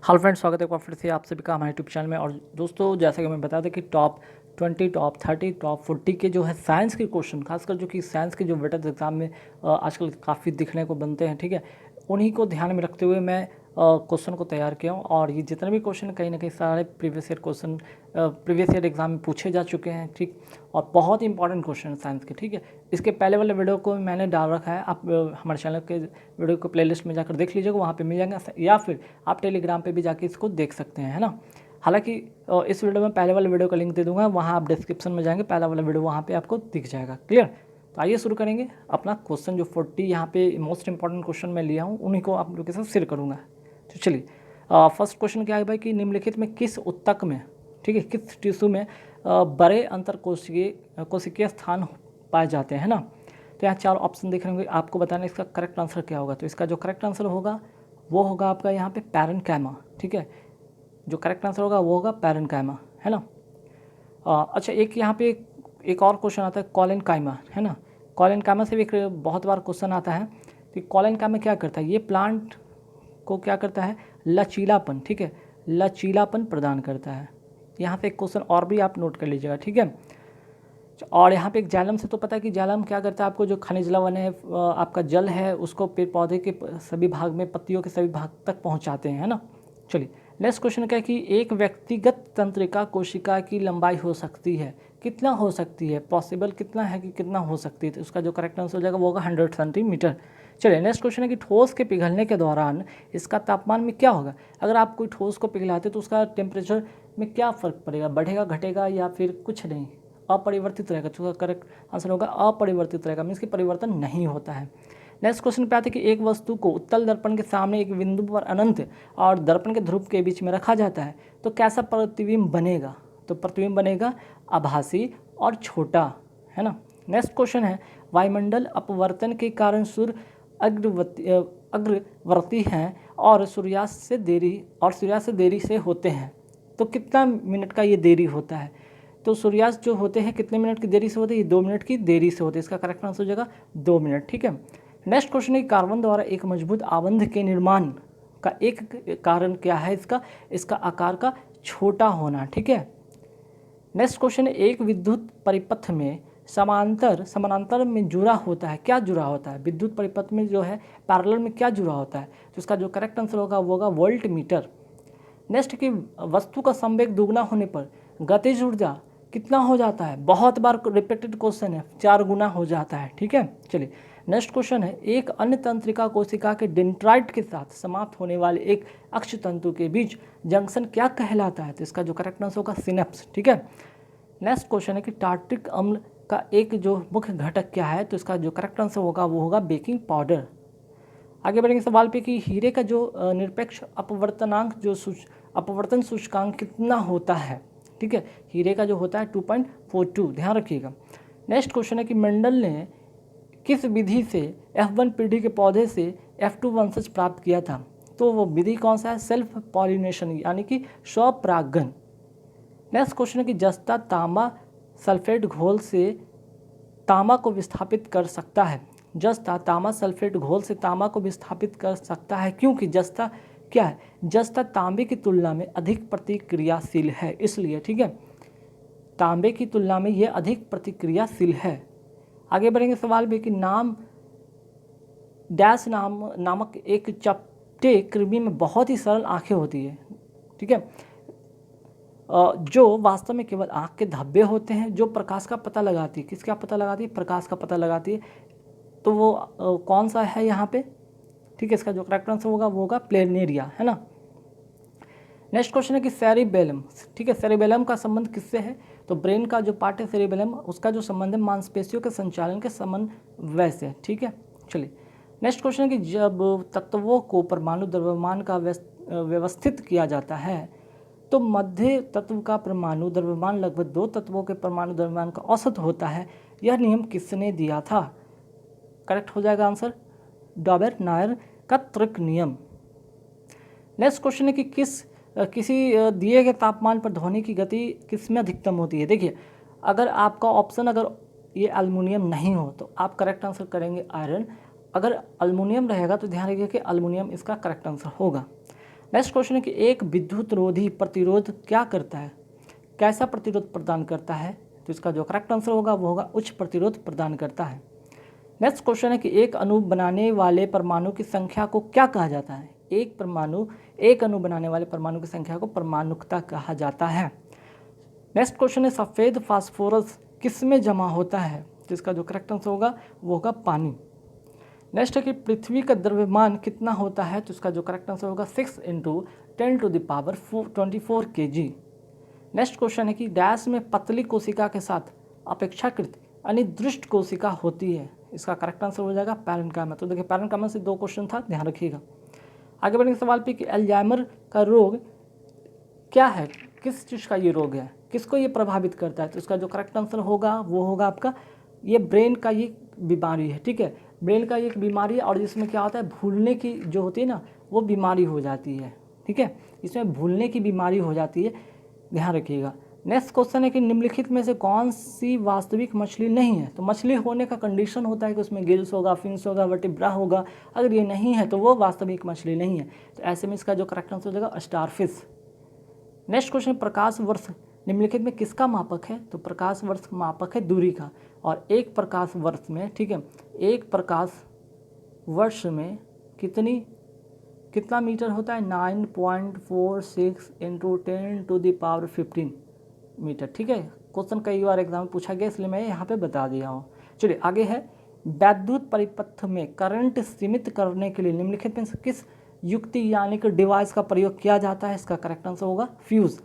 Hello friends, स्वागत है एक बार फिर से आप सभी का हमारे यूट्यूब चैनल में। और दोस्तों, जैसा कि मैं बता दें कि टॉप 20, टॉप 30, टॉप 40 के जो है साइंस के क्वेश्चन, खासकर जो कि साइंस के जो वेटेड एग्जाम में आजकल काफ़ी दिखने को बनते हैं, ठीक है, उन्हीं को ध्यान में रखते हुए मैं क्वेश्चन को तैयार किया हूँ। और ये जितने भी क्वेश्चन कहीं ना कहीं सारे previous year question previous year exam में पूछे जा चुके हैं, ठीक। और बहुत ही इंपॉर्टेंट क्वेश्चन है साइंस के, ठीक है। इसके पहले वाले वीडियो को मैंने डाल रखा है, आप हमारे चैनल के वीडियो को प्लेलिस्ट में जाकर देख लीजिएगा, वहाँ पे मिल जाएगा, या फिर आप टेलीग्राम पे भी जाके इसको देख सकते हैं, है ना। हालांकि इस वीडियो में पहले वाले वीडियो का लिंक दे दूंगा, वहाँ आप डिस्क्रिप्शन में जाएंगे, पहला वाला वीडियो वहाँ पे आपको दिख जाएगा। क्लियर। तो आइए शुरू करेंगे अपना क्वेश्चन। जो 40 यहाँ पे मोस्ट इंपॉर्टेंट क्वेश्चन मैं लिया हूँ, उन्हीं को आप लोग के साथ शेयर करूँगा। तो चलिए, फर्स्ट क्वेश्चन क्या है भाई कि निम्नलिखित में किस उत्तक में, ठीक है, किस टिश्यू में बड़े अंतर कोशिकीय स्थान पाए जाते हैं ना। तो यहाँ चार ऑप्शन देख रहे होंगे, आपको बताना इसका करेक्ट आंसर क्या होगा। तो इसका जो करेक्ट आंसर होगा वो होगा आपका यहाँ पे पैरेन्काइमा, ठीक है। जो करेक्ट आंसर होगा वो होगा पैरेन्काइमा, है ना। अच्छा, एक यहाँ पे एक और क्वेश्चन आता है कॉलेनकाइमा, है ना। कॉलेनकाइमा से भी एक बहुत बार क्वेश्चन आता है कि कॉलेनकाइमा क्या करता है। ये प्लांट को क्या करता है, लचीलापन, ठीक है, लचीलापन प्रदान करता है। यहाँ पे एक क्वेश्चन और भी आप नोट कर लीजिएगा, ठीक है। और यहाँ पे एक जालम से तो पता है कि जालम क्या करता है, आपको जो खनिज लवण है, आपका जल है, उसको पेड़ पौधे के सभी भाग में, पत्तियों के सभी भाग तक पहुँचाते हैं, है ना। चलिए, नेक्स्ट क्वेश्चन क्या है कि एक व्यक्तिगत तंत्रिका कोशिका की लंबाई हो सकती है, कितना हो सकती है, पॉसिबल कितना है कि कितना हो सकती है। तो उसका जो करेक्ट आंसर हो जाएगा वो होगा 100 सेंटीमीटर। चलिए, नेक्स्ट क्वेश्चन है कि ठोस के पिघलने के दौरान इसका तापमान में क्या होगा। अगर आप कोई ठोस को पिघलाते तो उसका टेम्परेचर में क्या फ़र्क पड़ेगा, बढ़ेगा घटेगा या फिर कुछ नहीं, अपरिवर्तित रहेगा। तो उसका करेक्ट आंसर होगा अपरिवर्तित रहेगा, मीन्स कि परिवर्तन नहीं होता है। नेक्स्ट क्वेश्चन पे आते हैं कि एक वस्तु को उत्तल दर्पण के सामने एक बिंदु पर अनंत और दर्पण के ध्रुव के बीच में रखा जाता है तो कैसा प्रतिबिंब बनेगा। तो प्रतिबिंब बनेगा आभासी और छोटा, है ना। नेक्स्ट क्वेश्चन है वायुमंडल अपवर्तन के कारण सूर्य अग्रवर्ती हैं और सूर्यास्त से देरी से होते हैं। तो कितना मिनट का ये देरी होता है। तो सूर्यास्त जो होते हैं कितने मिनट की देरी से होते हैं, ये 2 मिनट की देरी से होते हैं। इसका करेक्ट आंसर हो जाएगा 2 मिनट, ठीक है। नेक्स्ट क्वेश्चन है कार्बन द्वारा एक मजबूत आबंध के निर्माण का एक कारण क्या है, इसका आकार का छोटा होना, ठीक है। नेक्स्ट क्वेश्चन है एक विद्युत परिपथ में समानांतर में जुड़ा होता है, क्या जुड़ा होता है। विद्युत परिपथ में जो है पैरेलल में क्या जुड़ा होता है। तो इसका जो करेक्ट आंसर होगा वो होगा वोल्ट मीटर। नेक्स्ट की वस्तु का संवेग दुगना होने पर गतिज ऊर्जा कितना हो जाता है। बहुत बार रिपीटेड क्वेश्चन है, 4 गुना हो जाता है, ठीक है। चलिए, नेक्स्ट क्वेश्चन है एक अन्य तंत्रिका कोशिका के डेंड्राइट के साथ समाप्त होने वाले एक अक्ष तंतु के बीच जंक्शन क्या कहलाता है। तो इसका जो करेक्ट आंसर होगा सिनेप्स, ठीक है। नेक्स्ट क्वेश्चन है कि टार्टिक अम्ल का एक जो मुख्य घटक क्या है। तो इसका जो करेक्ट आंसर होगा वो होगा बेकिंग पाउडर। आगे बढ़ेंगे सवाल पे कि हीरे का जो निरपेक्ष अपवर्तनांक जो अपवर्तन सूचकांक कितना होता है, ठीक है। हीरे का जो होता है 2.42, ध्यान रखिएगा। नेक्स्ट क्वेश्चन है कि मेंडल ने किस विधि से F1 पीढ़ी के पौधे से F2 वंशज प्राप्त किया था। तो वो विधि कौन सा है, सेल्फ पॉलिनेशन, यानी कि स्वपरागन। नेक्स्ट क्वेश्चन है कि जस्ता तांबा सल्फेट घोल से तांबा को विस्थापित कर सकता है। जस्ता तांबा सल्फेट घोल से तांबा को विस्थापित कर सकता है क्योंकि जस्ता क्या है, जस्ता तांबे की तुलना में अधिक प्रतिक्रियाशील है, इसलिए, ठीक है। तांबे की तुलना में यह अधिक प्रतिक्रियाशील है। आगे बढ़ेंगे सवाल भी कि डैश नामक एक चपटे कृमि में बहुत ही सरल आंखें होती है, ठीक है, जो वास्तव में केवल आँख के धब्बे होते हैं, जो प्रकाश का पता लगाती है। किसका पता लगाती है, प्रकाश का पता लगाती है। तो वो कौन सा है यहाँ पे, ठीक है। इसका जो करेक्ट आंसर होगा वो होगा प्लेनेरिया, है ना। नेक्स्ट क्वेश्चन है कि सेरिबेलम, ठीक है, सेरिबेलम का संबंध किससे है। तो ब्रेन का जो पार्ट है सेरिबेलम, उसका जो संबंध है मांसपेशियों के संचालन के समन्वय से, ठीक है। चलिए, नेक्स्ट क्वेश्चन है कि जब तत्वों को परमाणु द्रव्यमान का व्यवस्थित किया जाता है तो मध्य तत्व का परमाणु द्रव्यमान लगभग 2 तत्वों के परमाणु द्रव्यमान का औसत होता है। यह नियम किसने दिया था। करेक्ट हो जाएगा आंसर डॉबेर-नायर का त्वरित नियम। नेक्स्ट क्वेश्चन है कि किसी दिए गए तापमान पर ध्वनि की गति किस में अधिकतम होती है। देखिए, अगर आपका ऑप्शन अगर ये एल्युमिनियम नहीं हो तो आप करेक्ट आंसर करेंगे आयरन। अगर एल्युमिनियम रहेगा तो ध्यान रखिए कि एल्युमिनियम इसका करेक्ट आंसर होगा। नेक्स्ट क्वेश्चन है कि एक विद्युत रोधी प्रतिरोध क्या करता है, कैसा प्रतिरोध प्रदान करता है? तो इसका जो करेक्ट आंसर होगा वो होगा उच्च प्रतिरोध प्रदान करता है। नेक्स्ट क्वेश्चन है कि एक अणु बनाने वाले परमाणु की संख्या को क्या कहा जाता है? एक अणु बनाने वाले परमाणु की संख्या को परमाणुकता कहा जाता है। नेक्स्ट क्वेश्चन है सफ़ेद फास्फोरस किस में जमा होता है? तो इसका जो करेक्ट आंसर होगा वो होगा पानी। नेक्स्ट है कि पृथ्वी का द्रव्यमान कितना होता है? तो इसका जो करेक्ट आंसर होगा 6 × 10⁻24 kg। नेक्स्ट क्वेश्चन है कि डैश में पतली कोशिका के साथ अपेक्षाकृत अनिर्दिष्ट कोशिका होती है। इसका करेक्ट आंसर हो जाएगा पैरेन्काइमा। तो देखिए पैरेन्काइमा से 2 क्वेश्चन था, ध्यान रखिएगा। आगे बढ़ने के सवाल पे कि अल्जाइमर का रोग क्या है, किस चीज़ का ये रोग है, किसको ये प्रभावित करता है? तो इसका जो करेक्ट आंसर होगा वो होगा आपका ये ब्रेन का ये बीमारी है। ठीक है, ब्रेन का एक बीमारी है और जिसमें क्या होता है भूलने की जो होती है ना वो बीमारी हो जाती है। ठीक है, इसमें भूलने की बीमारी हो जाती है, ध्यान रखिएगा। नेक्स्ट क्वेश्चन है कि निम्नलिखित में से कौन सी वास्तविक मछली नहीं है? तो मछली होने का कंडीशन होता है कि उसमें गिल्स होगा, फिन्स होगा, वर्टिब्रा होगा। अगर ये नहीं है तो वो वास्तविक मछली नहीं है। तो ऐसे में इसका जो करेक्ट आंसर हो जाएगा स्टारफिश। नेक्स्ट क्वेश्चन, प्रकाश वर्ष निम्नलिखित में किसका मापक है? तो प्रकाश वर्ष मापक है दूरी का। और एक प्रकाश वर्ष में, ठीक है, एक प्रकाश वर्ष में कितना मीटर होता है? 9.46 × 10⁻15 मीटर। ठीक है, क्वेश्चन कई बार एग्जाम में पूछा गया इसलिए मैं यहाँ पे बता दिया हूँ। चलिए आगे है, वैद्युत परिपथ में करंट सीमित करने के लिए निम्नलिखित में किस युक्ति यानी कि डिवाइस का प्रयोग किया जाता है? इसका करेक्ट आंसर होगा फ्यूज।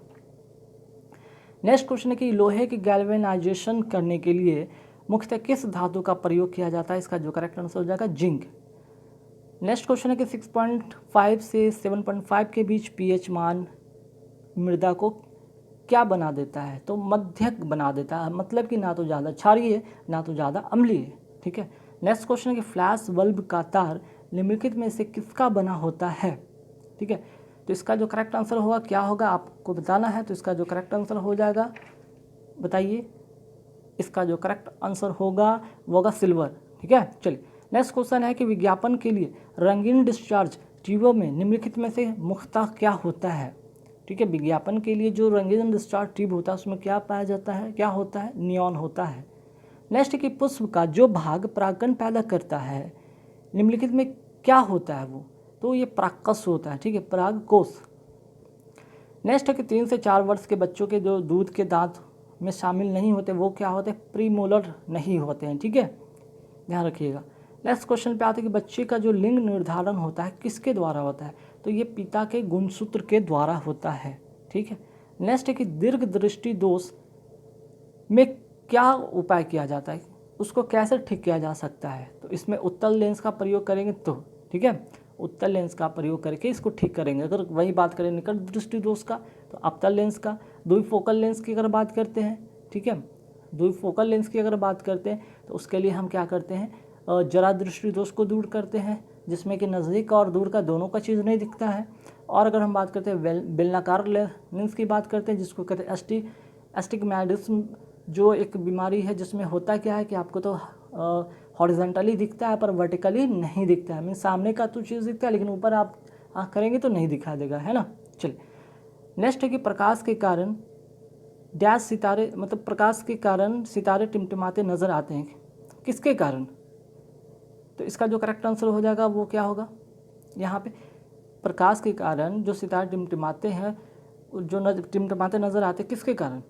नेक्स्ट क्वेश्चन है कि लोहे की गैल्वेनाइजेशन करने के लिए मुख्यतः किस धातु का प्रयोग किया जाता है? इसका जो करेक्ट आंसर हो जाएगा जिंक। नेक्स्ट क्वेश्चन है कि 6.5 से 7.5 के बीच पीएच मान मृदा को क्या बना देता है? तो मध्यक बना देता है, मतलब कि ना तो ज़्यादा क्षारीय है ना तो ज़्यादा अम्लीय है। ठीक है, नेक्स्ट क्वेश्चन है कि फ्लैश बल्ब का तार निम्नलिखित में से किसका बना होता है? ठीक है, तो इसका जो करेक्ट आंसर होगा क्या होगा आपको बताना है। तो इसका जो करेक्ट आंसर हो जाएगा, बताइए, इसका जो करेक्ट आंसर होगा वो होगा सिल्वर। ठीक है, चलिए नेक्स्ट क्वेश्चन है कि विज्ञापन के लिए रंगीन डिस्चार्ज ट्यूबों में निम्नलिखित में से मुख्यतः क्या होता है? ठीक है, विज्ञापन के लिए जो रंगीन डिस्चार्ज ट्यूब होता है उसमें क्या पाया जाता है, क्या होता है? नियॉन होता है। नेक्स्ट कि पुष्प का जो भाग परागकण पैदा करता है निम्नलिखित में क्या होता है वो? तो ये परागकोश होता है। ठीक है, परागकोश। नेक्स्ट है कि 3 से 4 वर्ष के बच्चों के जो दूध के दांत में शामिल नहीं होते वो क्या होते हैं? प्रीमोलर नहीं होते हैं। ठीक है, ध्यान रखिएगा। नेक्स्ट क्वेश्चन पे आते हैं कि बच्चे का जो लिंग निर्धारण होता है किसके द्वारा होता है? तो ये पिता के गुणसूत्र के द्वारा होता है। ठीक है, नेक्स्ट है कि दीर्घ दृष्टि दोष में क्या उपाय किया जाता है, उसको कैसे ठीक किया जा सकता है? तो इसमें उत्तल लेंस का प्रयोग करेंगे तो, ठीक है, उत्तल लेंस का प्रयोग करके इसको ठीक करेंगे। अगर वही बात करें निकट दृष्टि दोष का तो अवतल लेंस का। द्विफोकल लेंस की अगर बात करते हैं, ठीक है, द्विफोकल लेंस की अगर बात करते हैं तो उसके लिए हम क्या करते हैं, जरा दृष्टि दोष को दूर करते हैं जिसमें कि नज़दीक और दूर का दोनों का चीज़ नहीं दिखता है। और अगर हम बात करते हैं बेलनाकार लेंस की बात करते हैं जिसको कहते हैं एस्टिग्मैटिज्म, जो एक बीमारी है जिसमें होता क्या है कि आपको तो हॉरिजॉन्टली दिखता है पर वर्टिकली नहीं दिखता है। मीन सामने का तो चीज़ दिखता है लेकिन ऊपर आप आँख करेंगे तो नहीं दिखा देगा, है ना। चलिए नेक्स्ट है कि प्रकाश के कारण डैश सितारे, मतलब प्रकाश के कारण सितारे टिमटिमाते नज़र आते हैं, किसके कारण? तो इसका जो करेक्ट आंसर हो जाएगा वो क्या होगा, यहाँ पे प्रकाश के कारण जो सितारे टिमटिमाते हैं, जो टिमटिमाते नज़र आते हैं, किसके कारण?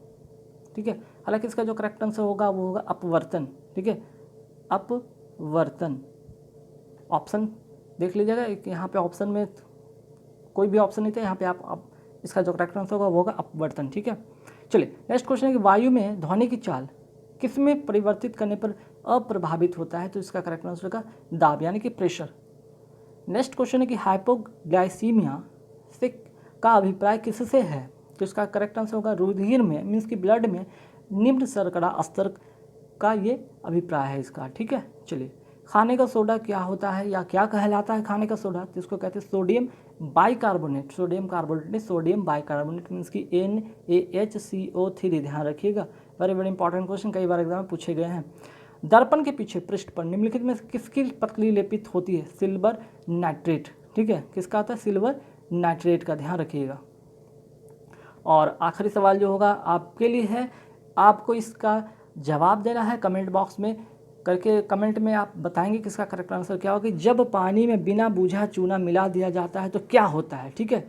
ठीक है, हालांकि इसका जो करेक्ट आंसर होगा वो होगा अपवर्तन। ठीक है, अपवर्तन। ऑप्शन देख लीजिएगा, यहाँ पे ऑप्शन में कोई भी ऑप्शन नहीं था, यहाँ पे आप इसका जो करेक्ट आंसर होगा वो होगा अपवर्तन। ठीक है, चलिए नेक्स्ट क्वेश्चन है कि वायु में ध्वनि की चाल किस में परिवर्तित करने पर अप्रभावित होता है? तो इसका करेक्ट आंसर होगा दाब यानी कि प्रेशर। नेक्स्ट क्वेश्चन है कि हाइपोग्लाइसीमिया से का अभिप्राय किससे है? तो इसका करेक्ट आंसर होगा रुधिर में, मीन्स कि ब्लड में निम्न शर्करा स्तर का ये अभिप्राय है इसका। ठीक है, चलिए खाने का सोडा क्या होता है या क्या कहलाता है खाने का सोडा? तो इसको कहते हैं सोडियम बाइकार्बोनेट। सोडियम कार्बोनेट नहीं, सोडियम बाइकार्बोनेट मीन्स कि NaHCO3। ध्यान रखिएगा, वेरी वेरी इंपॉर्टेंट क्वेश्चन, कई बार एग्जाम में पूछे गए हैं। दर्पण के पीछे पृष्ठ पर निम्नलिखित में किसकी पतली लेपित होती है? Silver nitrate. ठीक है, किसका आता है? सिल्वर नाइट्रेट का ध्यान रखिएगा। और आखिरी सवाल जो होगा आपके लिए है, आपको इसका जवाब देना है कमेंट बॉक्स में करके। कमेंट में आप बताएंगे कि इसका करेक्ट आंसर क्या होगा कि जब पानी में बिना बूझा चूना मिला दिया जाता है तो क्या होता है। ठीक है,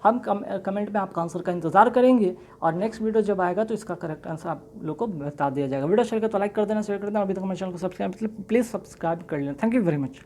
हम कमेंट में आपका आंसर का इंतजार करेंगे और नेक्स्ट वीडियो जब आएगा तो इसका करेक्ट आंसर आप लोग को बता दिया जाएगा। वीडियो शेयर कर तो लाइक कर देना, शेयर कर देना। अभी तक हमारे चैनल को सब्सक्राइब प्लीज़ सब्सक्राइब कर लेना। Thank you very much.